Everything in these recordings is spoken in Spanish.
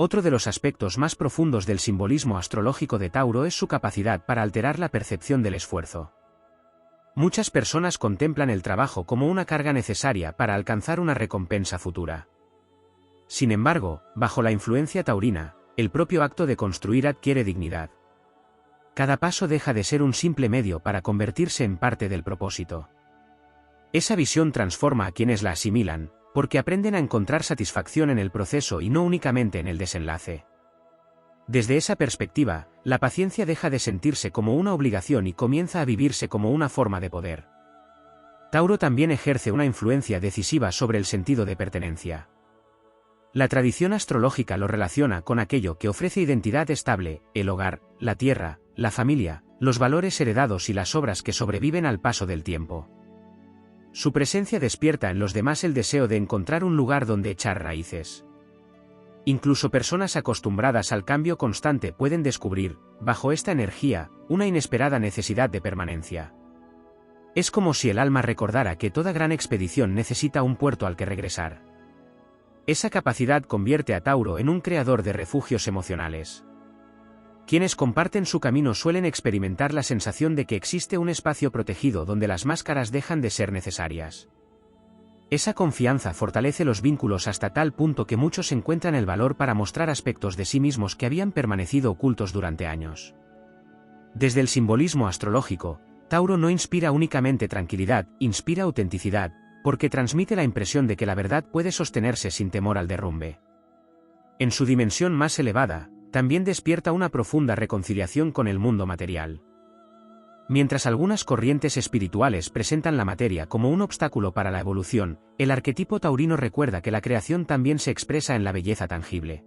Otro de los aspectos más profundos del simbolismo astrológico de Tauro es su capacidad para alterar la percepción del esfuerzo. Muchas personas contemplan el trabajo como una carga necesaria para alcanzar una recompensa futura. Sin embargo, bajo la influencia taurina, el propio acto de construir adquiere dignidad. Cada paso deja de ser un simple medio para convertirse en parte del propósito. Esa visión transforma a quienes la asimilan, porque aprenden a encontrar satisfacción en el proceso y no únicamente en el desenlace. Desde esa perspectiva, la paciencia deja de sentirse como una obligación y comienza a vivirse como una forma de poder. Tauro también ejerce una influencia decisiva sobre el sentido de pertenencia. La tradición astrológica lo relaciona con aquello que ofrece identidad estable: el hogar, la tierra, la familia, los valores heredados y las obras que sobreviven al paso del tiempo. Su presencia despierta en los demás el deseo de encontrar un lugar donde echar raíces. Incluso personas acostumbradas al cambio constante pueden descubrir, bajo esta energía, una inesperada necesidad de permanencia. Es como si el alma recordara que toda gran expedición necesita un puerto al que regresar. Esa capacidad convierte a Tauro en un creador de refugios emocionales. Quienes comparten su camino suelen experimentar la sensación de que existe un espacio protegido donde las máscaras dejan de ser necesarias. Esa confianza fortalece los vínculos hasta tal punto que muchos encuentran el valor para mostrar aspectos de sí mismos que habían permanecido ocultos durante años. Desde el simbolismo astrológico, Tauro no inspira únicamente tranquilidad, inspira autenticidad, porque transmite la impresión de que la verdad puede sostenerse sin temor al derrumbe. En su dimensión más elevada, también despierta una profunda reconciliación con el mundo material. Mientras algunas corrientes espirituales presentan la materia como un obstáculo para la evolución, el arquetipo taurino recuerda que la creación también se expresa en la belleza tangible.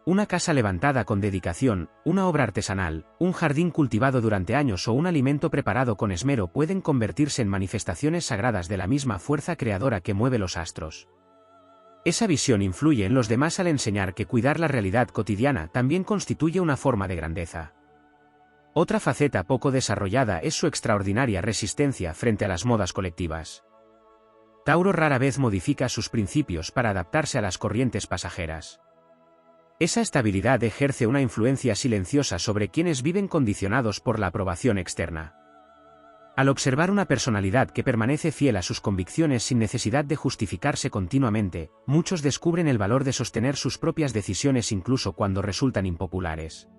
Una casa levantada con dedicación, una obra artesanal, un jardín cultivado durante años o un alimento preparado con esmero pueden convertirse en manifestaciones sagradas de la misma fuerza creadora que mueve los astros. Esa visión influye en los demás al enseñar que cuidar la realidad cotidiana también constituye una forma de grandeza. Otra faceta poco desarrollada es su extraordinaria resistencia frente a las modas colectivas. Tauro rara vez modifica sus principios para adaptarse a las corrientes pasajeras. Esa estabilidad ejerce una influencia silenciosa sobre quienes viven condicionados por la aprobación externa. Al observar una personalidad que permanece fiel a sus convicciones sin necesidad de justificarse continuamente, muchos descubren el valor de sostener sus propias decisiones incluso cuando resultan impopulares.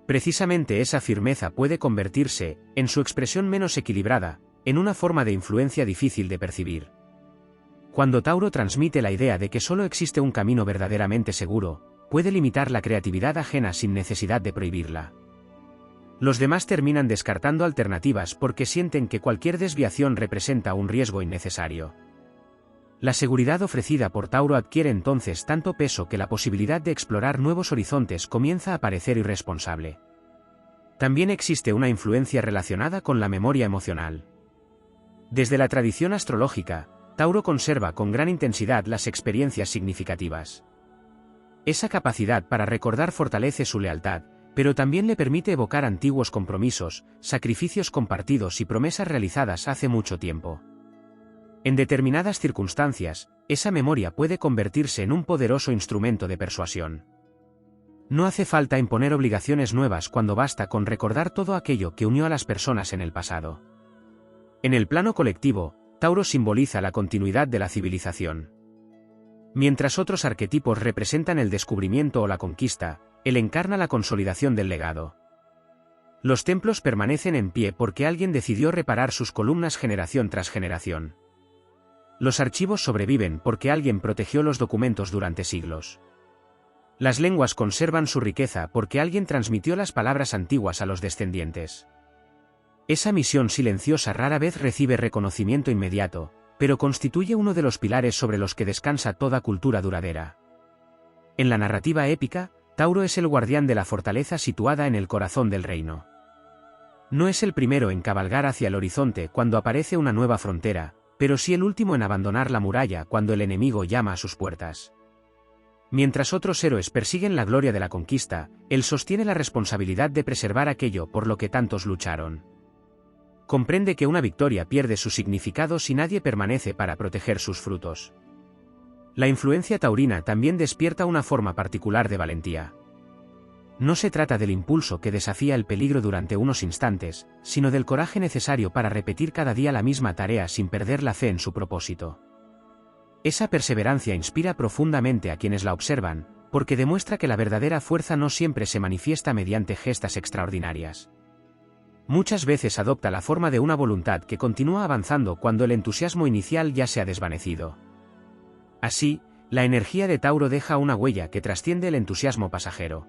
Precisamente esa firmeza puede convertirse, en su expresión menos equilibrada, en una forma de influencia difícil de percibir. Cuando Tauro transmite la idea de que solo existe un camino verdaderamente seguro, puede limitar la creatividad ajena sin necesidad de prohibirla. Los demás terminan descartando alternativas porque sienten que cualquier desviación representa un riesgo innecesario. La seguridad ofrecida por Tauro adquiere entonces tanto peso que la posibilidad de explorar nuevos horizontes comienza a parecer irresponsable. También existe una influencia relacionada con la memoria emocional. Desde la tradición astrológica, Tauro conserva con gran intensidad las experiencias significativas. Esa capacidad para recordar fortalece su lealtad, pero también le permite evocar antiguos compromisos, sacrificios compartidos y promesas realizadas hace mucho tiempo. En determinadas circunstancias, esa memoria puede convertirse en un poderoso instrumento de persuasión. No hace falta imponer obligaciones nuevas cuando basta con recordar todo aquello que unió a las personas en el pasado. En el plano colectivo, Tauro simboliza la continuidad de la civilización. Mientras otros arquetipos representan el descubrimiento o la conquista, él encarna la consolidación del legado. Los templos permanecen en pie porque alguien decidió reparar sus columnas generación tras generación. Los archivos sobreviven porque alguien protegió los documentos durante siglos. Las lenguas conservan su riqueza porque alguien transmitió las palabras antiguas a los descendientes. Esa misión silenciosa rara vez recibe reconocimiento inmediato, pero constituye uno de los pilares sobre los que descansa toda cultura duradera. En la narrativa épica, Tauro es el guardián de la fortaleza situada en el corazón del reino. No es el primero en cabalgar hacia el horizonte cuando aparece una nueva frontera, pero sí el último en abandonar la muralla cuando el enemigo llama a sus puertas. Mientras otros héroes persiguen la gloria de la conquista, él sostiene la responsabilidad de preservar aquello por lo que tantos lucharon. Comprende que una victoria pierde su significado si nadie permanece para proteger sus frutos. La influencia taurina también despierta una forma particular de valentía. No se trata del impulso que desafía el peligro durante unos instantes, sino del coraje necesario para repetir cada día la misma tarea sin perder la fe en su propósito. Esa perseverancia inspira profundamente a quienes la observan, porque demuestra que la verdadera fuerza no siempre se manifiesta mediante gestas extraordinarias. Muchas veces adopta la forma de una voluntad que continúa avanzando cuando el entusiasmo inicial ya se ha desvanecido. Así, la energía de Tauro deja una huella que trasciende el entusiasmo pasajero.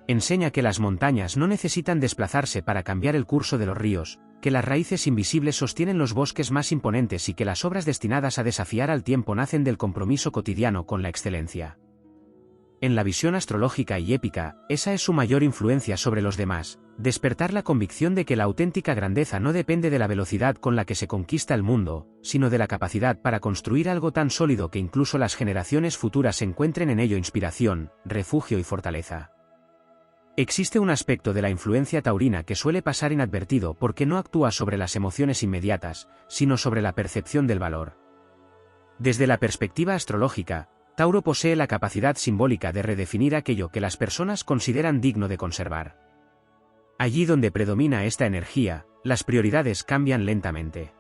Enseña que las montañas no necesitan desplazarse para cambiar el curso de los ríos, que las raíces invisibles sostienen los bosques más imponentes y que las obras destinadas a desafiar al tiempo nacen del compromiso cotidiano con la excelencia. En la visión astrológica y épica, esa es su mayor influencia sobre los demás, despertar la convicción de que la auténtica grandeza no depende de la velocidad con la que se conquista el mundo, sino de la capacidad para construir algo tan sólido que incluso las generaciones futuras encuentren en ello inspiración, refugio y fortaleza. Existe un aspecto de la influencia taurina que suele pasar inadvertido porque no actúa sobre las emociones inmediatas, sino sobre la percepción del valor. Desde la perspectiva astrológica, Tauro posee la capacidad simbólica de redefinir aquello que las personas consideran digno de conservar. Allí donde predomina esta energía, las prioridades cambian lentamente.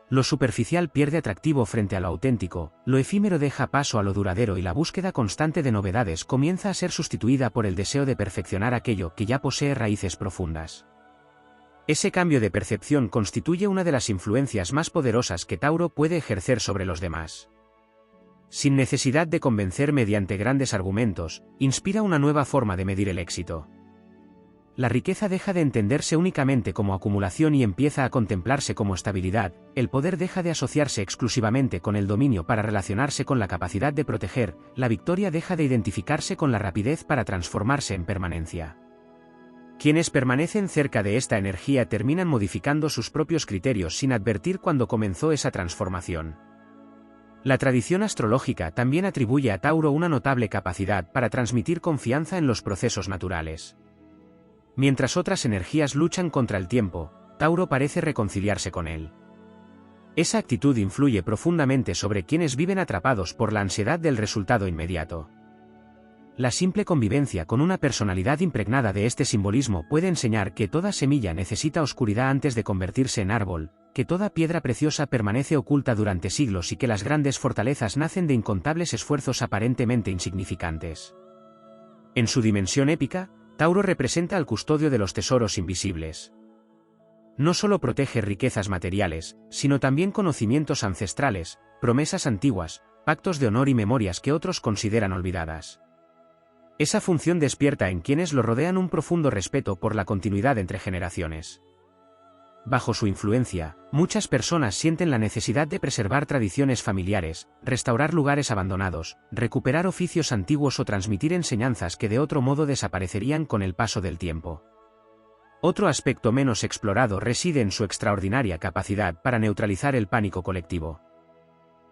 Lo superficial pierde atractivo frente a lo auténtico, lo efímero deja paso a lo duradero y la búsqueda constante de novedades comienza a ser sustituida por el deseo de perfeccionar aquello que ya posee raíces profundas. Ese cambio de percepción constituye una de las influencias más poderosas que Tauro puede ejercer sobre los demás. Sin necesidad de convencer mediante grandes argumentos, inspira una nueva forma de medir el éxito. La riqueza deja de entenderse únicamente como acumulación y empieza a contemplarse como estabilidad, el poder deja de asociarse exclusivamente con el dominio para relacionarse con la capacidad de proteger, la victoria deja de identificarse con la rapidez para transformarse en permanencia. Quienes permanecen cerca de esta energía terminan modificando sus propios criterios sin advertir cuándo comenzó esa transformación. La tradición astrológica también atribuye a Tauro una notable capacidad para transmitir confianza en los procesos naturales. Mientras otras energías luchan contra el tiempo, Tauro parece reconciliarse con él. Esa actitud influye profundamente sobre quienes viven atrapados por la ansiedad del resultado inmediato. La simple convivencia con una personalidad impregnada de este simbolismo puede enseñar que toda semilla necesita oscuridad antes de convertirse en árbol, que toda piedra preciosa permanece oculta durante siglos y que las grandes fortalezas nacen de incontables esfuerzos aparentemente insignificantes. En su dimensión épica, Tauro representa al custodio de los tesoros invisibles. No solo protege riquezas materiales, sino también conocimientos ancestrales, promesas antiguas, pactos de honor y memorias que otros consideran olvidadas. Esa función despierta en quienes lo rodean un profundo respeto por la continuidad entre generaciones. Bajo su influencia, muchas personas sienten la necesidad de preservar tradiciones familiares, restaurar lugares abandonados, recuperar oficios antiguos o transmitir enseñanzas que de otro modo desaparecerían con el paso del tiempo. Otro aspecto menos explorado reside en su extraordinaria capacidad para neutralizar el pánico colectivo.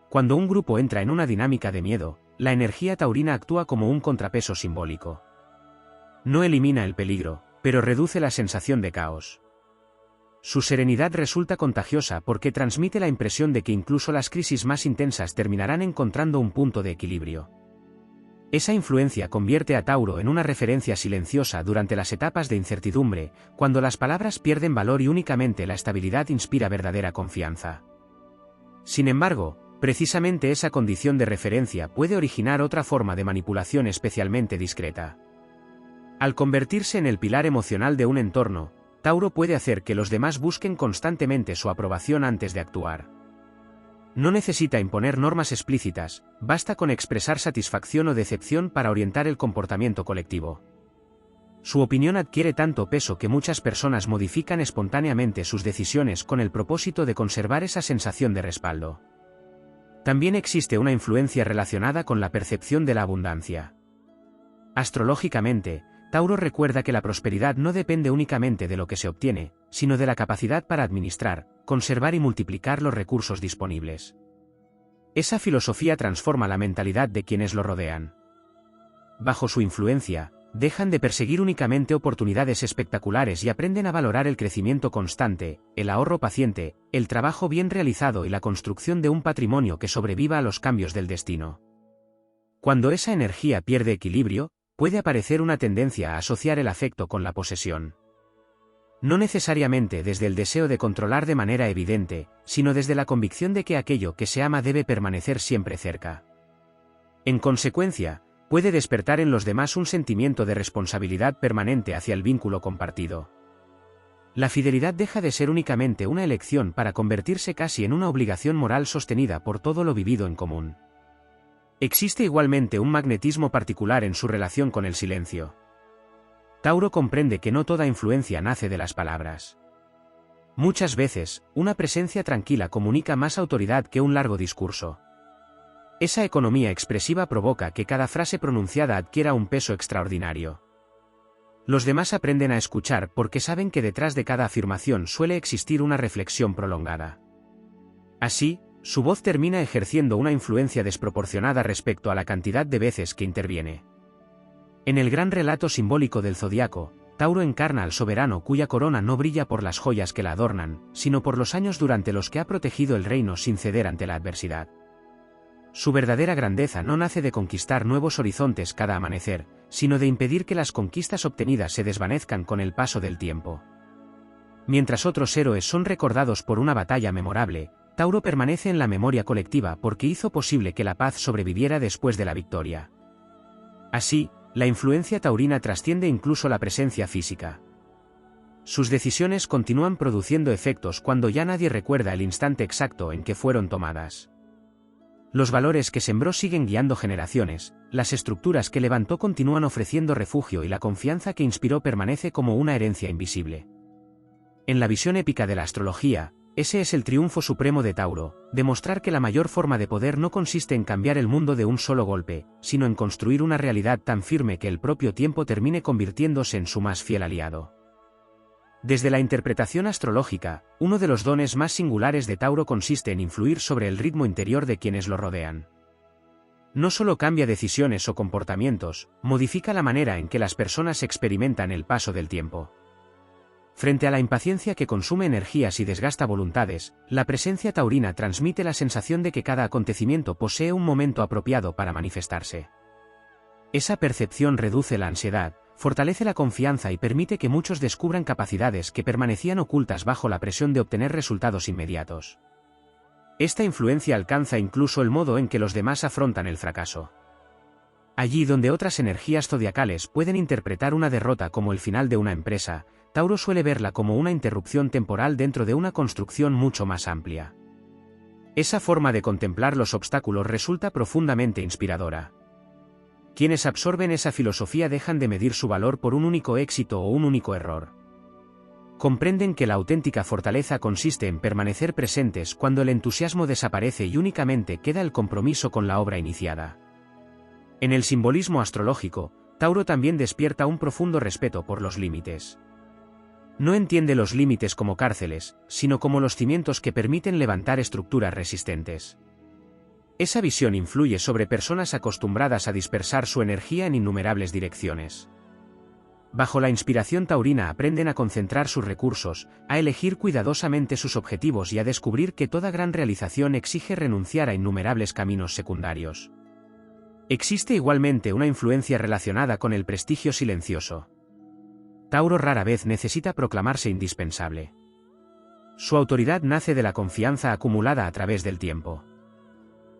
Cuando un grupo entra en una dinámica de miedo, la energía taurina actúa como un contrapeso simbólico. No elimina el peligro, pero reduce la sensación de caos. Su serenidad resulta contagiosa porque transmite la impresión de que incluso las crisis más intensas terminarán encontrando un punto de equilibrio. Esa influencia convierte a Tauro en una referencia silenciosa durante las etapas de incertidumbre, cuando las palabras pierden valor y únicamente la estabilidad inspira verdadera confianza. Sin embargo, precisamente esa condición de referencia puede originar otra forma de manipulación especialmente discreta. Al convertirse en el pilar emocional de un entorno, Tauro puede hacer que los demás busquen constantemente su aprobación antes de actuar. No necesita imponer normas explícitas, basta con expresar satisfacción o decepción para orientar el comportamiento colectivo. Su opinión adquiere tanto peso que muchas personas modifican espontáneamente sus decisiones con el propósito de conservar esa sensación de respaldo. También existe una influencia relacionada con la percepción de la abundancia. Astrológicamente, Tauro recuerda que la prosperidad no depende únicamente de lo que se obtiene, sino de la capacidad para administrar, conservar y multiplicar los recursos disponibles. Esa filosofía transforma la mentalidad de quienes lo rodean. Bajo su influencia, dejan de perseguir únicamente oportunidades espectaculares y aprenden a valorar el crecimiento constante, el ahorro paciente, el trabajo bien realizado y la construcción de un patrimonio que sobreviva a los cambios del destino. Cuando esa energía pierde equilibrio, puede aparecer una tendencia a asociar el afecto con la posesión. No necesariamente desde el deseo de controlar de manera evidente, sino desde la convicción de que aquello que se ama debe permanecer siempre cerca. En consecuencia, puede despertar en los demás un sentimiento de responsabilidad permanente hacia el vínculo compartido. La fidelidad deja de ser únicamente una elección para convertirse casi en una obligación moral sostenida por todo lo vivido en común. Existe igualmente un magnetismo particular en su relación con el silencio. Tauro comprende que no toda influencia nace de las palabras. Muchas veces, una presencia tranquila comunica más autoridad que un largo discurso. Esa economía expresiva provoca que cada frase pronunciada adquiera un peso extraordinario. Los demás aprenden a escuchar porque saben que detrás de cada afirmación suele existir una reflexión prolongada. Así, su voz termina ejerciendo una influencia desproporcionada respecto a la cantidad de veces que interviene. En el gran relato simbólico del zodiaco, Tauro encarna al soberano cuya corona no brilla por las joyas que la adornan, sino por los años durante los que ha protegido el reino sin ceder ante la adversidad. Su verdadera grandeza no nace de conquistar nuevos horizontes cada amanecer, sino de impedir que las conquistas obtenidas se desvanezcan con el paso del tiempo. Mientras otros héroes son recordados por una batalla memorable, Tauro permanece en la memoria colectiva porque hizo posible que la paz sobreviviera después de la victoria. Así, la influencia taurina trasciende incluso la presencia física. Sus decisiones continúan produciendo efectos cuando ya nadie recuerda el instante exacto en que fueron tomadas. Los valores que sembró siguen guiando generaciones, las estructuras que levantó continúan ofreciendo refugio y la confianza que inspiró permanece como una herencia invisible. En la visión épica de la astrología, ese es el triunfo supremo de Tauro, demostrar que la mayor forma de poder no consiste en cambiar el mundo de un solo golpe, sino en construir una realidad tan firme que el propio tiempo termine convirtiéndose en su más fiel aliado. Desde la interpretación astrológica, uno de los dones más singulares de Tauro consiste en influir sobre el ritmo interior de quienes lo rodean. No solo cambia decisiones o comportamientos, modifica la manera en que las personas experimentan el paso del tiempo. Frente a la impaciencia que consume energías y desgasta voluntades, la presencia taurina transmite la sensación de que cada acontecimiento posee un momento apropiado para manifestarse. Esa percepción reduce la ansiedad, fortalece la confianza y permite que muchos descubran capacidades que permanecían ocultas bajo la presión de obtener resultados inmediatos. Esta influencia alcanza incluso el modo en que los demás afrontan el fracaso. Allí donde otras energías zodiacales pueden interpretar una derrota como el final de una empresa, Tauro suele verla como una interrupción temporal dentro de una construcción mucho más amplia. Esa forma de contemplar los obstáculos resulta profundamente inspiradora. Quienes absorben esa filosofía dejan de medir su valor por un único éxito o un único error. Comprenden que la auténtica fortaleza consiste en permanecer presentes cuando el entusiasmo desaparece y únicamente queda el compromiso con la obra iniciada. En el simbolismo astrológico, Tauro también despierta un profundo respeto por los límites. No entiende los límites como cárceles, sino como los cimientos que permiten levantar estructuras resistentes. Esa visión influye sobre personas acostumbradas a dispersar su energía en innumerables direcciones. Bajo la inspiración taurina aprenden a concentrar sus recursos, a elegir cuidadosamente sus objetivos y a descubrir que toda gran realización exige renunciar a innumerables caminos secundarios. Existe igualmente una influencia relacionada con el prestigio silencioso. Tauro rara vez necesita proclamarse indispensable. Su autoridad nace de la confianza acumulada a través del tiempo.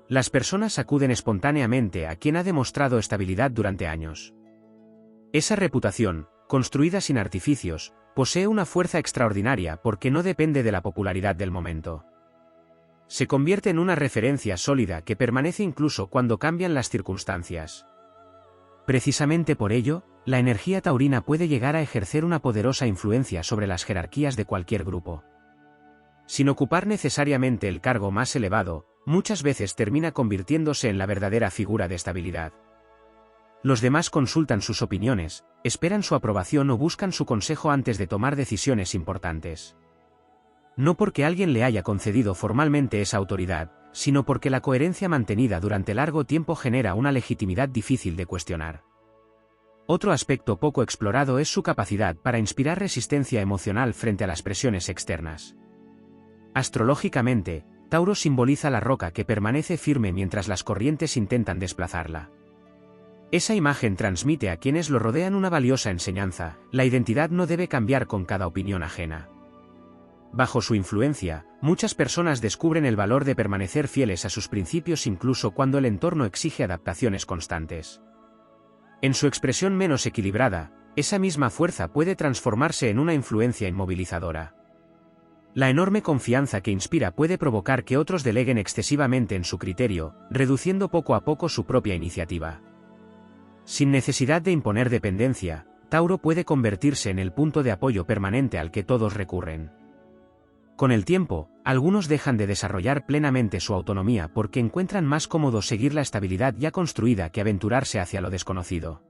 Las personas acuden espontáneamente a quien ha demostrado estabilidad durante años. Esa reputación, construida sin artificios, posee una fuerza extraordinaria porque no depende de la popularidad del momento. Se convierte en una referencia sólida que permanece incluso cuando cambian las circunstancias. Precisamente por ello, la energía taurina puede llegar a ejercer una poderosa influencia sobre las jerarquías de cualquier grupo. Sin ocupar necesariamente el cargo más elevado, muchas veces termina convirtiéndose en la verdadera figura de estabilidad. Los demás consultan sus opiniones, esperan su aprobación o buscan su consejo antes de tomar decisiones importantes. No porque alguien le haya concedido formalmente esa autoridad, sino porque la coherencia mantenida durante largo tiempo genera una legitimidad difícil de cuestionar. Otro aspecto poco explorado es su capacidad para inspirar resistencia emocional frente a las presiones externas. Astrológicamente, Tauro simboliza la roca que permanece firme mientras las corrientes intentan desplazarla. Esa imagen transmite a quienes lo rodean una valiosa enseñanza: la identidad no debe cambiar con cada opinión ajena. Bajo su influencia, muchas personas descubren el valor de permanecer fieles a sus principios incluso cuando el entorno exige adaptaciones constantes. En su expresión menos equilibrada, esa misma fuerza puede transformarse en una influencia inmovilizadora. La enorme confianza que inspira puede provocar que otros deleguen excesivamente en su criterio, reduciendo poco a poco su propia iniciativa. Sin necesidad de imponer dependencia, Tauro puede convertirse en el punto de apoyo permanente al que todos recurren. Con el tiempo, algunos dejan de desarrollar plenamente su autonomía porque encuentran más cómodo seguir la estabilidad ya construida que aventurarse hacia lo desconocido.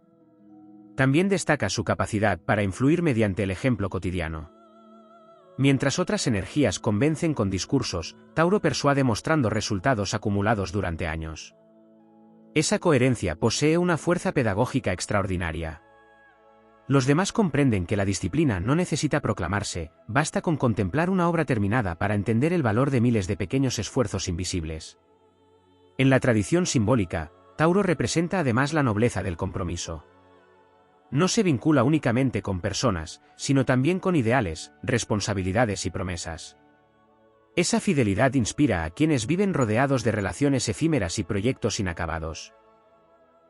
También destaca su capacidad para influir mediante el ejemplo cotidiano. Mientras otras energías convencen con discursos, Tauro persuade mostrando resultados acumulados durante años. Esa coherencia posee una fuerza pedagógica extraordinaria. Los demás comprenden que la disciplina no necesita proclamarse, basta con contemplar una obra terminada para entender el valor de miles de pequeños esfuerzos invisibles. En la tradición simbólica, Tauro representa además la nobleza del compromiso. No se vincula únicamente con personas, sino también con ideales, responsabilidades y promesas. Esa fidelidad inspira a quienes viven rodeados de relaciones efímeras y proyectos inacabados.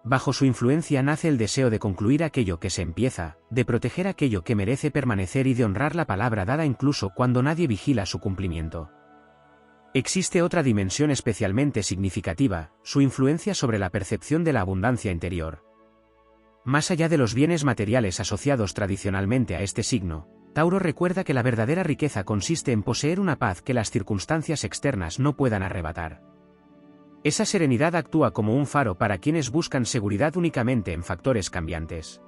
Bajo su influencia nace el deseo de concluir aquello que se empieza, de proteger aquello que merece permanecer y de honrar la palabra dada incluso cuando nadie vigila su cumplimiento. Existe otra dimensión especialmente significativa: su influencia sobre la percepción de la abundancia interior. Más allá de los bienes materiales asociados tradicionalmente a este signo, Tauro recuerda que la verdadera riqueza consiste en poseer una paz que las circunstancias externas no puedan arrebatar. Esa serenidad actúa como un faro para quienes buscan seguridad únicamente en factores cambiantes.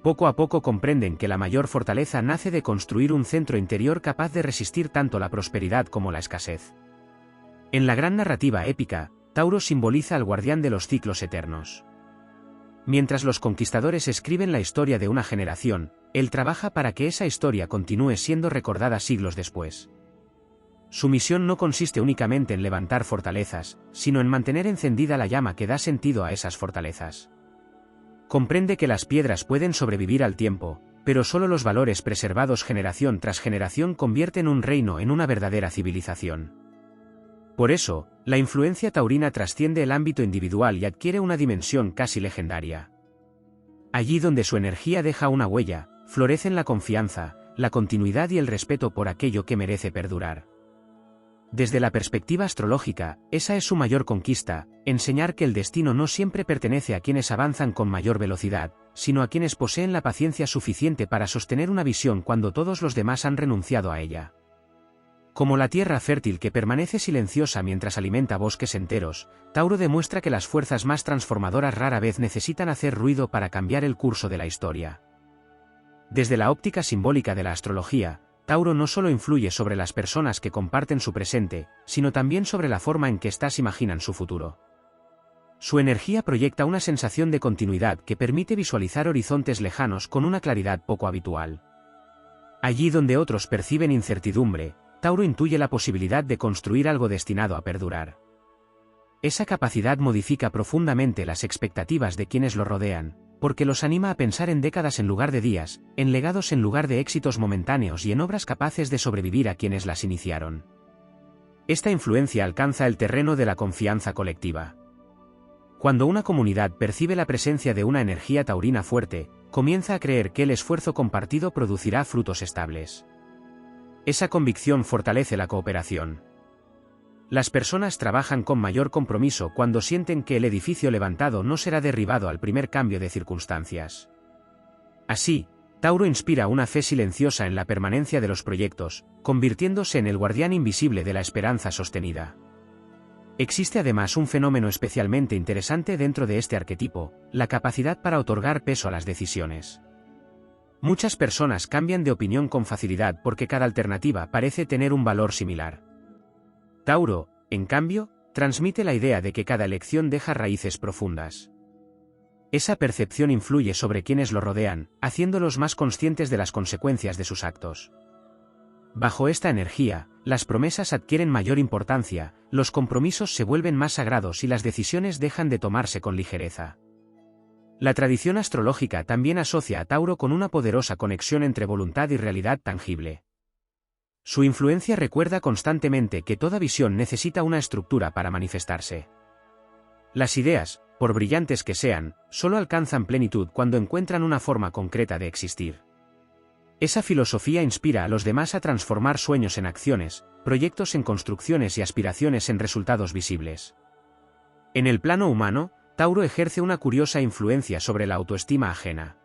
Poco a poco comprenden que la mayor fortaleza nace de construir un centro interior capaz de resistir tanto la prosperidad como la escasez. En la gran narrativa épica, Tauro simboliza al guardián de los ciclos eternos. Mientras los conquistadores escriben la historia de una generación, él trabaja para que esa historia continúe siendo recordada siglos después. Su misión no consiste únicamente en levantar fortalezas, sino en mantener encendida la llama que da sentido a esas fortalezas. Comprende que las piedras pueden sobrevivir al tiempo, pero solo los valores preservados generación tras generación convierten un reino en una verdadera civilización. Por eso, la influencia taurina trasciende el ámbito individual y adquiere una dimensión casi legendaria. Allí donde su energía deja una huella, florecen la confianza, la continuidad y el respeto por aquello que merece perdurar. Desde la perspectiva astrológica, esa es su mayor conquista: enseñar que el destino no siempre pertenece a quienes avanzan con mayor velocidad, sino a quienes poseen la paciencia suficiente para sostener una visión cuando todos los demás han renunciado a ella. Como la tierra fértil que permanece silenciosa mientras alimenta bosques enteros, Tauro demuestra que las fuerzas más transformadoras rara vez necesitan hacer ruido para cambiar el curso de la historia. Desde la óptica simbólica de la astrología, Tauro no solo influye sobre las personas que comparten su presente, sino también sobre la forma en que éstas imaginan su futuro. Su energía proyecta una sensación de continuidad que permite visualizar horizontes lejanos con una claridad poco habitual. Allí donde otros perciben incertidumbre, Tauro intuye la posibilidad de construir algo destinado a perdurar. Esa capacidad modifica profundamente las expectativas de quienes lo rodean, porque los anima a pensar en décadas en lugar de días, en legados en lugar de éxitos momentáneos y en obras capaces de sobrevivir a quienes las iniciaron. Esta influencia alcanza el terreno de la confianza colectiva. Cuando una comunidad percibe la presencia de una energía taurina fuerte, comienza a creer que el esfuerzo compartido producirá frutos estables. Esa convicción fortalece la cooperación. Las personas trabajan con mayor compromiso cuando sienten que el edificio levantado no será derribado al primer cambio de circunstancias. Así, Tauro inspira una fe silenciosa en la permanencia de los proyectos, convirtiéndose en el guardián invisible de la esperanza sostenida. Existe además un fenómeno especialmente interesante dentro de este arquetipo: la capacidad para otorgar peso a las decisiones. Muchas personas cambian de opinión con facilidad porque cada alternativa parece tener un valor similar. Tauro, en cambio, transmite la idea de que cada elección deja raíces profundas. Esa percepción influye sobre quienes lo rodean, haciéndolos más conscientes de las consecuencias de sus actos. Bajo esta energía, las promesas adquieren mayor importancia, los compromisos se vuelven más sagrados y las decisiones dejan de tomarse con ligereza. La tradición astrológica también asocia a Tauro con una poderosa conexión entre voluntad y realidad tangible. Su influencia recuerda constantemente que toda visión necesita una estructura para manifestarse. Las ideas, por brillantes que sean, solo alcanzan plenitud cuando encuentran una forma concreta de existir. Esa filosofía inspira a los demás a transformar sueños en acciones, proyectos en construcciones y aspiraciones en resultados visibles. En el plano humano, Tauro ejerce una curiosa influencia sobre la autoestima ajena.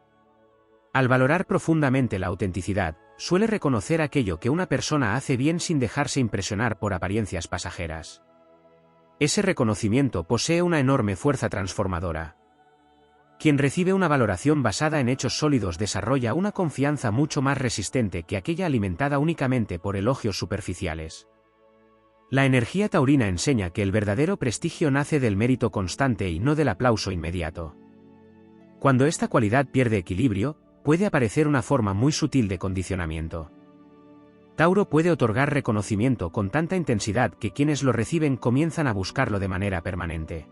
Al valorar profundamente la autenticidad, suele reconocer aquello que una persona hace bien sin dejarse impresionar por apariencias pasajeras. Ese reconocimiento posee una enorme fuerza transformadora. Quien recibe una valoración basada en hechos sólidos desarrolla una confianza mucho más resistente que aquella alimentada únicamente por elogios superficiales. La energía taurina enseña que el verdadero prestigio nace del mérito constante y no del aplauso inmediato. Cuando esta cualidad pierde equilibrio, puede aparecer una forma muy sutil de condicionamiento. Tauro puede otorgar reconocimiento con tanta intensidad que quienes lo reciben comienzan a buscarlo de manera permanente.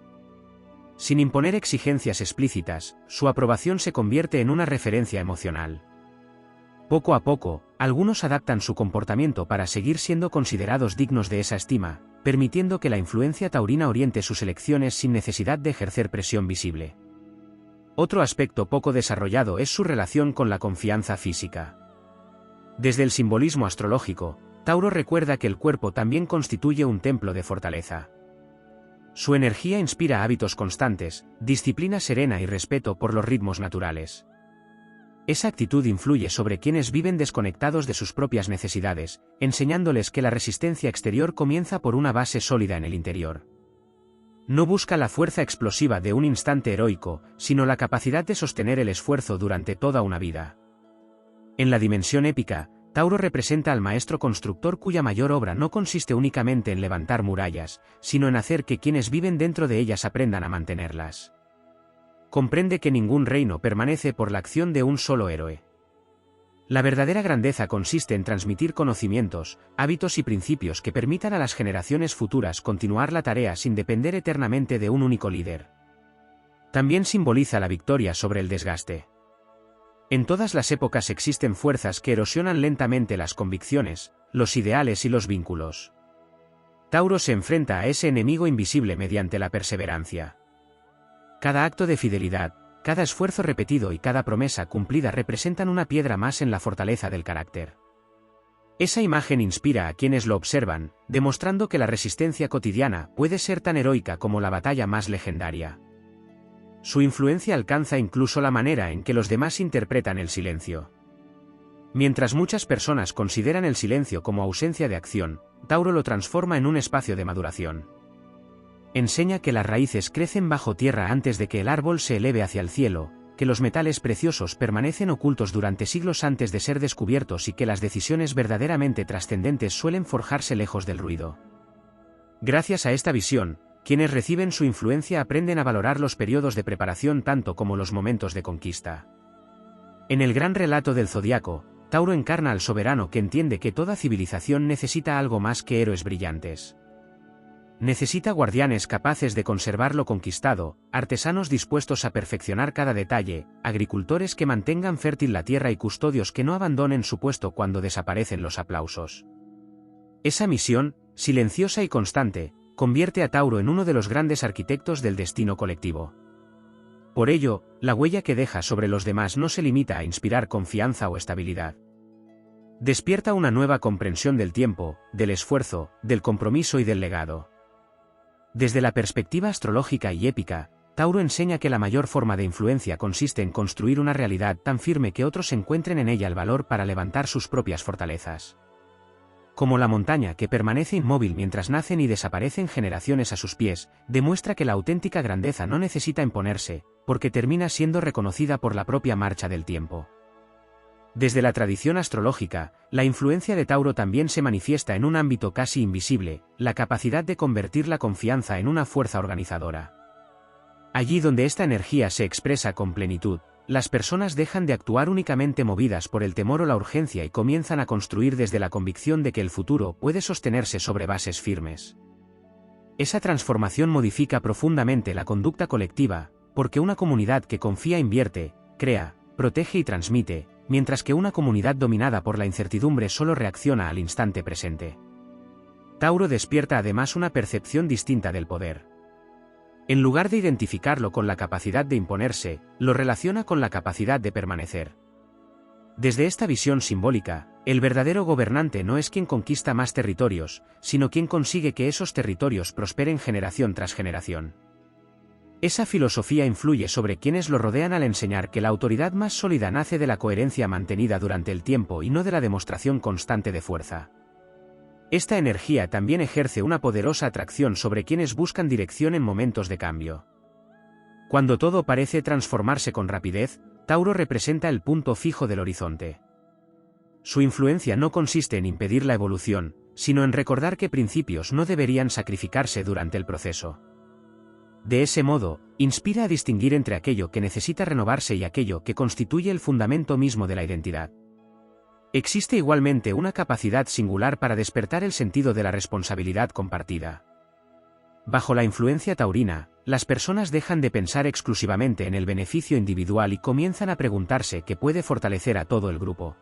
Sin imponer exigencias explícitas, su aprobación se convierte en una referencia emocional. Poco a poco, algunos adaptan su comportamiento para seguir siendo considerados dignos de esa estima, permitiendo que la influencia taurina oriente sus elecciones sin necesidad de ejercer presión visible. Otro aspecto poco desarrollado es su relación con la confianza física. Desde el simbolismo astrológico, Tauro recuerda que el cuerpo también constituye un templo de fortaleza. Su energía inspira hábitos constantes, disciplina serena y respeto por los ritmos naturales. Esa actitud influye sobre quienes viven desconectados de sus propias necesidades, enseñándoles que la resistencia exterior comienza por una base sólida en el interior. No busca la fuerza explosiva de un instante heroico, sino la capacidad de sostener el esfuerzo durante toda una vida. En la dimensión épica, Tauro representa al maestro constructor cuya mayor obra no consiste únicamente en levantar murallas, sino en hacer que quienes viven dentro de ellas aprendan a mantenerlas. Comprende que ningún reino permanece por la acción de un solo héroe. La verdadera grandeza consiste en transmitir conocimientos, hábitos y principios que permitan a las generaciones futuras continuar la tarea sin depender eternamente de un único líder. También simboliza la victoria sobre el desgaste. En todas las épocas existen fuerzas que erosionan lentamente las convicciones, los ideales y los vínculos. Tauro se enfrenta a ese enemigo invisible mediante la perseverancia. Cada acto de fidelidad, cada esfuerzo repetido y cada promesa cumplida representan una piedra más en la fortaleza del carácter. Esa imagen inspira a quienes lo observan, demostrando que la resistencia cotidiana puede ser tan heroica como la batalla más legendaria. Su influencia alcanza incluso la manera en que los demás interpretan el silencio. Mientras muchas personas consideran el silencio como ausencia de acción, Tauro lo transforma en un espacio de maduración. Enseña que las raíces crecen bajo tierra antes de que el árbol se eleve hacia el cielo, que los metales preciosos permanecen ocultos durante siglos antes de ser descubiertos y que las decisiones verdaderamente trascendentes suelen forjarse lejos del ruido. Gracias a esta visión, quienes reciben su influencia aprenden a valorar los periodos de preparación tanto como los momentos de conquista. En el gran relato del zodiaco, Tauro encarna al soberano que entiende que toda civilización necesita algo más que héroes brillantes. Necesita guardianes capaces de conservar lo conquistado, artesanos dispuestos a perfeccionar cada detalle, agricultores que mantengan fértil la tierra y custodios que no abandonen su puesto cuando desaparecen los aplausos. Esa misión, silenciosa y constante, convierte a Tauro en uno de los grandes arquitectos del destino colectivo. Por ello, la huella que deja sobre los demás no se limita a inspirar confianza o estabilidad. Despierta una nueva comprensión del tiempo, del esfuerzo, del compromiso y del legado. Desde la perspectiva astrológica y épica, Tauro enseña que la mayor forma de influencia consiste en construir una realidad tan firme que otros encuentren en ella el valor para levantar sus propias fortalezas. Como la montaña que permanece inmóvil mientras nacen y desaparecen generaciones a sus pies, demuestra que la auténtica grandeza no necesita imponerse, porque termina siendo reconocida por la propia marcha del tiempo. Desde la tradición astrológica, la influencia de Tauro también se manifiesta en un ámbito casi invisible, la capacidad de convertir la confianza en una fuerza organizadora. Allí donde esta energía se expresa con plenitud, las personas dejan de actuar únicamente movidas por el temor o la urgencia y comienzan a construir desde la convicción de que el futuro puede sostenerse sobre bases firmes. Esa transformación modifica profundamente la conducta colectiva, porque una comunidad que confía invierte, crea, protege y transmite, mientras que una comunidad dominada por la incertidumbre solo reacciona al instante presente. Tauro despierta además una percepción distinta del poder. En lugar de identificarlo con la capacidad de imponerse, lo relaciona con la capacidad de permanecer. Desde esta visión simbólica, el verdadero gobernante no es quien conquista más territorios, sino quien consigue que esos territorios prosperen generación tras generación. Esa filosofía influye sobre quienes lo rodean al enseñar que la autoridad más sólida nace de la coherencia mantenida durante el tiempo y no de la demostración constante de fuerza. Esta energía también ejerce una poderosa atracción sobre quienes buscan dirección en momentos de cambio. Cuando todo parece transformarse con rapidez, Tauro representa el punto fijo del horizonte. Su influencia no consiste en impedir la evolución, sino en recordar que principios no deberían sacrificarse durante el proceso. De ese modo, inspira a distinguir entre aquello que necesita renovarse y aquello que constituye el fundamento mismo de la identidad. Existe igualmente una capacidad singular para despertar el sentido de la responsabilidad compartida. Bajo la influencia taurina, las personas dejan de pensar exclusivamente en el beneficio individual y comienzan a preguntarse qué puede fortalecer a todo el grupo.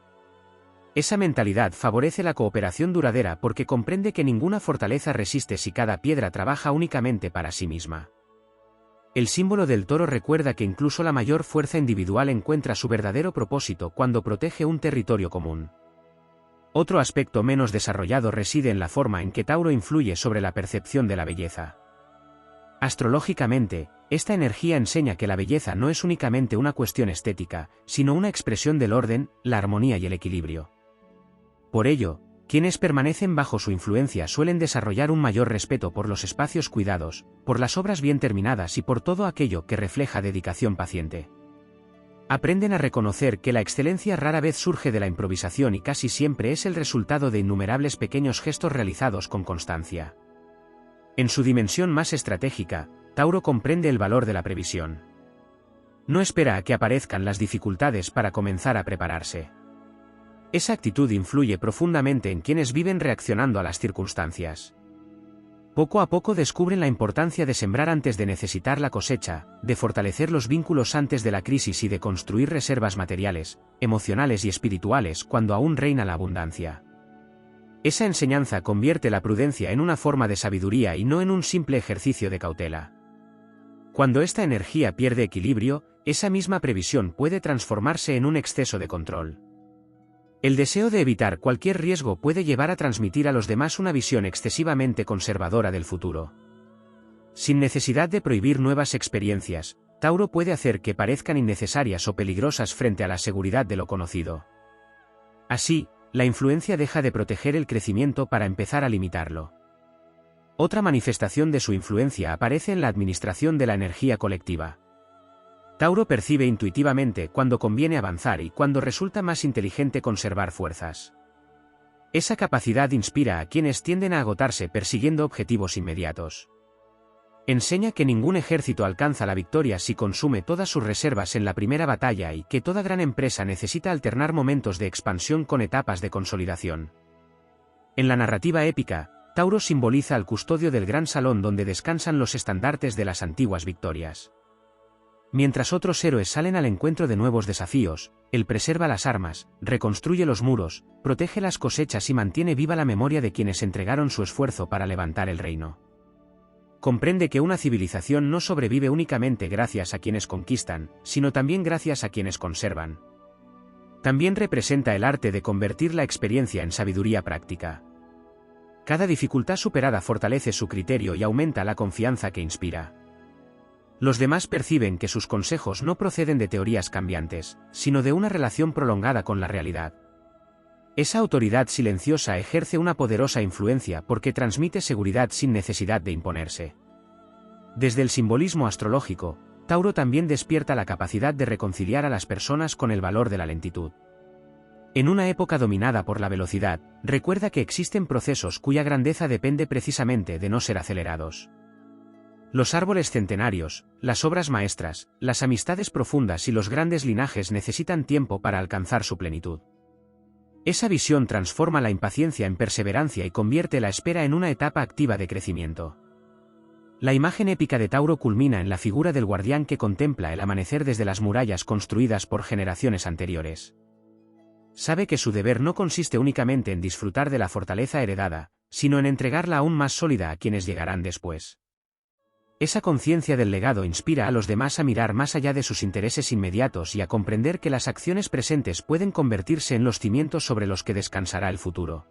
Esa mentalidad favorece la cooperación duradera porque comprende que ninguna fortaleza resiste si cada piedra trabaja únicamente para sí misma. El símbolo del toro recuerda que incluso la mayor fuerza individual encuentra su verdadero propósito cuando protege un territorio común. Otro aspecto menos desarrollado reside en la forma en que Tauro influye sobre la percepción de la belleza. Astrológicamente, esta energía enseña que la belleza no es únicamente una cuestión estética, sino una expresión del orden, la armonía y el equilibrio. Por ello, quienes permanecen bajo su influencia suelen desarrollar un mayor respeto por los espacios cuidados, por las obras bien terminadas y por todo aquello que refleja dedicación paciente. Aprenden a reconocer que la excelencia rara vez surge de la improvisación y casi siempre es el resultado de innumerables pequeños gestos realizados con constancia. En su dimensión más estratégica, Tauro comprende el valor de la previsión. No espera a que aparezcan las dificultades para comenzar a prepararse. Esa actitud influye profundamente en quienes viven reaccionando a las circunstancias. Poco a poco descubren la importancia de sembrar antes de necesitar la cosecha, de fortalecer los vínculos antes de la crisis y de construir reservas materiales, emocionales y espirituales cuando aún reina la abundancia. Esa enseñanza convierte la prudencia en una forma de sabiduría y no en un simple ejercicio de cautela. Cuando esta energía pierde equilibrio, esa misma previsión puede transformarse en un exceso de control. El deseo de evitar cualquier riesgo puede llevar a transmitir a los demás una visión excesivamente conservadora del futuro. Sin necesidad de prohibir nuevas experiencias, Tauro puede hacer que parezcan innecesarias o peligrosas frente a la seguridad de lo conocido. Así, la influencia deja de proteger el crecimiento para empezar a limitarlo. Otra manifestación de su influencia aparece en la administración de la energía colectiva. Tauro percibe intuitivamente cuándo conviene avanzar y cuándo resulta más inteligente conservar fuerzas. Esa capacidad inspira a quienes tienden a agotarse persiguiendo objetivos inmediatos. Enseña que ningún ejército alcanza la victoria si consume todas sus reservas en la primera batalla y que toda gran empresa necesita alternar momentos de expansión con etapas de consolidación. En la narrativa épica, Tauro simboliza al custodio del gran salón donde descansan los estandartes de las antiguas victorias. Mientras otros héroes salen al encuentro de nuevos desafíos, él preserva las armas, reconstruye los muros, protege las cosechas y mantiene viva la memoria de quienes entregaron su esfuerzo para levantar el reino. Comprende que una civilización no sobrevive únicamente gracias a quienes conquistan, sino también gracias a quienes conservan. También representa el arte de convertir la experiencia en sabiduría práctica. Cada dificultad superada fortalece su criterio y aumenta la confianza que inspira. Los demás perciben que sus consejos no proceden de teorías cambiantes, sino de una relación prolongada con la realidad. Esa autoridad silenciosa ejerce una poderosa influencia porque transmite seguridad sin necesidad de imponerse. Desde el simbolismo astrológico, Tauro también despierta la capacidad de reconciliar a las personas con el valor de la lentitud. En una época dominada por la velocidad, recuerda que existen procesos cuya grandeza depende precisamente de no ser acelerados. Los árboles centenarios, las obras maestras, las amistades profundas y los grandes linajes necesitan tiempo para alcanzar su plenitud. Esa visión transforma la impaciencia en perseverancia y convierte la espera en una etapa activa de crecimiento. La imagen épica de Tauro culmina en la figura del guardián que contempla el amanecer desde las murallas construidas por generaciones anteriores. Sabe que su deber no consiste únicamente en disfrutar de la fortaleza heredada, sino en entregarla aún más sólida a quienes llegarán después. Esa conciencia del legado inspira a los demás a mirar más allá de sus intereses inmediatos y a comprender que las acciones presentes pueden convertirse en los cimientos sobre los que descansará el futuro.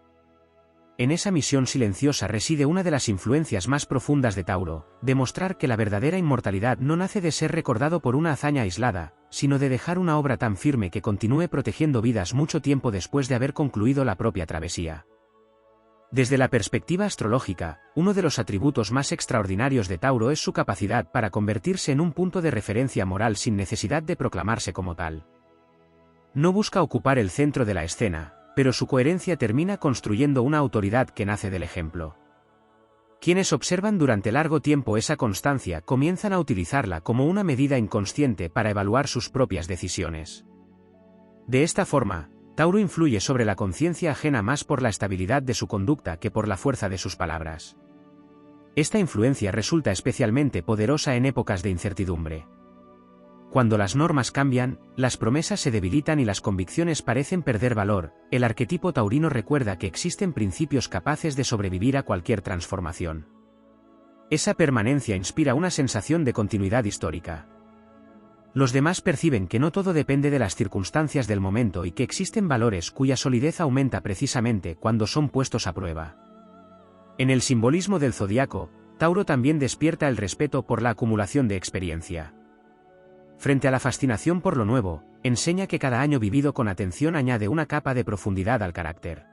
En esa misión silenciosa reside una de las influencias más profundas de Tauro, demostrar que la verdadera inmortalidad no nace de ser recordado por una hazaña aislada, sino de dejar una obra tan firme que continúe protegiendo vidas mucho tiempo después de haber concluido la propia travesía. Desde la perspectiva astrológica, uno de los atributos más extraordinarios de Tauro es su capacidad para convertirse en un punto de referencia moral sin necesidad de proclamarse como tal. No busca ocupar el centro de la escena, pero su coherencia termina construyendo una autoridad que nace del ejemplo. Quienes observan durante largo tiempo esa constancia comienzan a utilizarla como una medida inconsciente para evaluar sus propias decisiones. De esta forma, Tauro influye sobre la conciencia ajena más por la estabilidad de su conducta que por la fuerza de sus palabras. Esta influencia resulta especialmente poderosa en épocas de incertidumbre. Cuando las normas cambian, las promesas se debilitan y las convicciones parecen perder valor, el arquetipo taurino recuerda que existen principios capaces de sobrevivir a cualquier transformación. Esa permanencia inspira una sensación de continuidad histórica. Los demás perciben que no todo depende de las circunstancias del momento y que existen valores cuya solidez aumenta precisamente cuando son puestos a prueba. En el simbolismo del zodiaco, Tauro también despierta el respeto por la acumulación de experiencia. Frente a la fascinación por lo nuevo, enseña que cada año vivido con atención añade una capa de profundidad al carácter.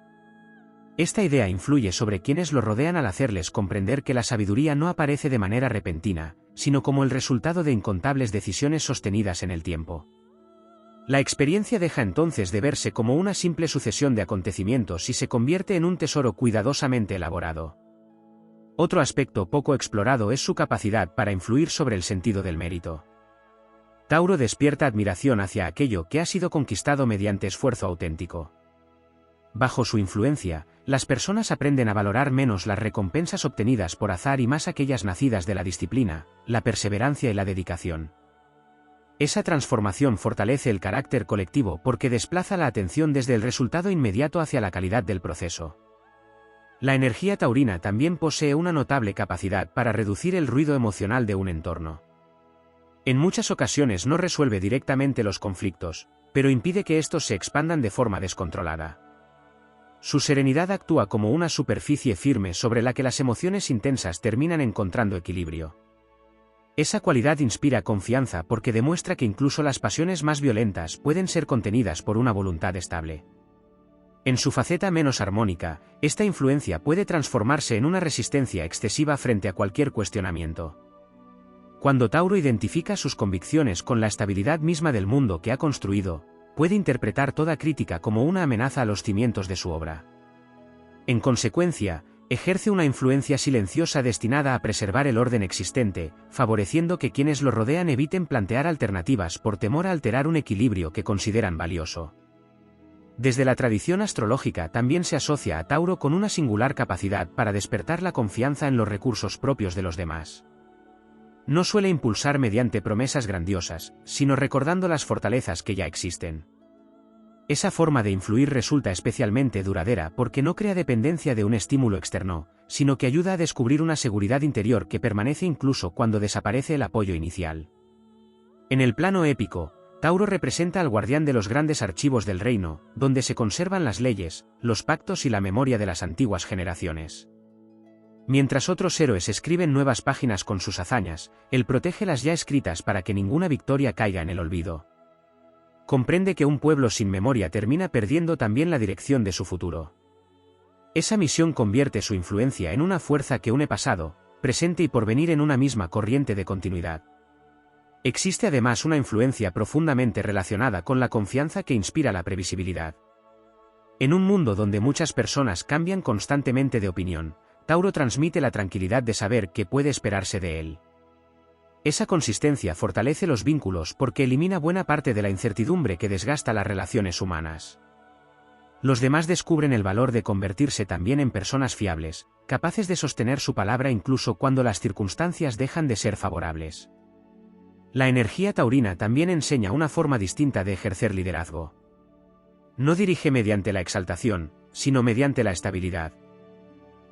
Esta idea influye sobre quienes lo rodean al hacerles comprender que la sabiduría no aparece de manera repentina, sino como el resultado de incontables decisiones sostenidas en el tiempo. La experiencia deja entonces de verse como una simple sucesión de acontecimientos y se convierte en un tesoro cuidadosamente elaborado. Otro aspecto poco explorado es su capacidad para influir sobre el sentido del mérito. Tauro despierta admiración hacia aquello que ha sido conquistado mediante esfuerzo auténtico. Bajo su influencia, las personas aprenden a valorar menos las recompensas obtenidas por azar y más aquellas nacidas de la disciplina, la perseverancia y la dedicación. Esa transformación fortalece el carácter colectivo porque desplaza la atención desde el resultado inmediato hacia la calidad del proceso. La energía taurina también posee una notable capacidad para reducir el ruido emocional de un entorno. En muchas ocasiones no resuelve directamente los conflictos, pero impide que estos se expandan de forma descontrolada. Su serenidad actúa como una superficie firme sobre la que las emociones intensas terminan encontrando equilibrio. Esa cualidad inspira confianza porque demuestra que incluso las pasiones más violentas pueden ser contenidas por una voluntad estable. En su faceta menos armónica, esta influencia puede transformarse en una resistencia excesiva frente a cualquier cuestionamiento. Cuando Tauro identifica sus convicciones con la estabilidad misma del mundo que ha construido, puede interpretar toda crítica como una amenaza a los cimientos de su obra. En consecuencia, ejerce una influencia silenciosa destinada a preservar el orden existente, favoreciendo que quienes lo rodean eviten plantear alternativas por temor a alterar un equilibrio que consideran valioso. Desde la tradición astrológica también se asocia a Tauro con una singular capacidad para despertar la confianza en los recursos propios de los demás. No suele impulsar mediante promesas grandiosas, sino recordando las fortalezas que ya existen. Esa forma de influir resulta especialmente duradera porque no crea dependencia de un estímulo externo, sino que ayuda a descubrir una seguridad interior que permanece incluso cuando desaparece el apoyo inicial. En el plano épico, Tauro representa al guardián de los grandes archivos del reino, donde se conservan las leyes, los pactos y la memoria de las antiguas generaciones. Mientras otros héroes escriben nuevas páginas con sus hazañas, él protege las ya escritas para que ninguna victoria caiga en el olvido. Comprende que un pueblo sin memoria termina perdiendo también la dirección de su futuro. Esa misión convierte su influencia en una fuerza que une pasado, presente y porvenir en una misma corriente de continuidad. Existe además una influencia profundamente relacionada con la confianza que inspira la previsibilidad. En un mundo donde muchas personas cambian constantemente de opinión, Tauro transmite la tranquilidad de saber qué puede esperarse de él. Esa consistencia fortalece los vínculos porque elimina buena parte de la incertidumbre que desgasta las relaciones humanas. Los demás descubren el valor de convertirse también en personas fiables, capaces de sostener su palabra incluso cuando las circunstancias dejan de ser favorables. La energía taurina también enseña una forma distinta de ejercer liderazgo. No dirige mediante la exaltación, sino mediante la estabilidad.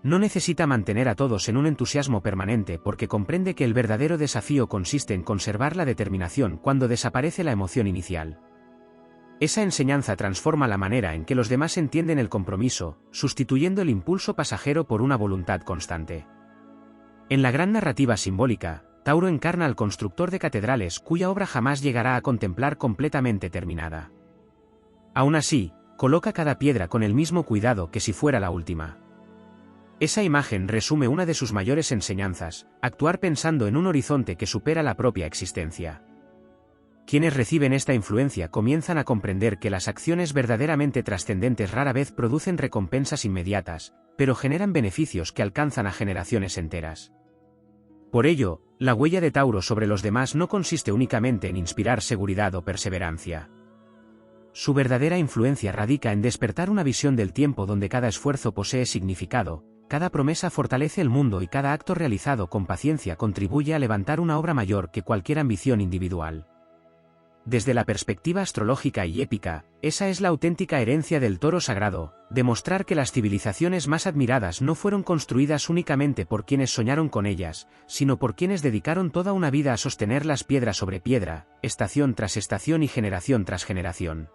No necesita mantener a todos en un entusiasmo permanente porque comprende que el verdadero desafío consiste en conservar la determinación cuando desaparece la emoción inicial. Esa enseñanza transforma la manera en que los demás entienden el compromiso, sustituyendo el impulso pasajero por una voluntad constante. En la gran narrativa simbólica, Tauro encarna al constructor de catedrales cuya obra jamás llegará a contemplar completamente terminada. Aún así, coloca cada piedra con el mismo cuidado que si fuera la última. Esa imagen resume una de sus mayores enseñanzas: actuar pensando en un horizonte que supera la propia existencia. Quienes reciben esta influencia comienzan a comprender que las acciones verdaderamente trascendentes rara vez producen recompensas inmediatas, pero generan beneficios que alcanzan a generaciones enteras. Por ello, la huella de Tauro sobre los demás no consiste únicamente en inspirar seguridad o perseverancia. Su verdadera influencia radica en despertar una visión del tiempo donde cada esfuerzo posee significado, cada promesa fortalece el mundo y cada acto realizado con paciencia contribuye a levantar una obra mayor que cualquier ambición individual. Desde la perspectiva astrológica y épica, esa es la auténtica herencia del toro sagrado: demostrar que las civilizaciones más admiradas no fueron construidas únicamente por quienes soñaron con ellas, sino por quienes dedicaron toda una vida a sostenerlas piedra sobre piedra, estación tras estación y generación tras generación.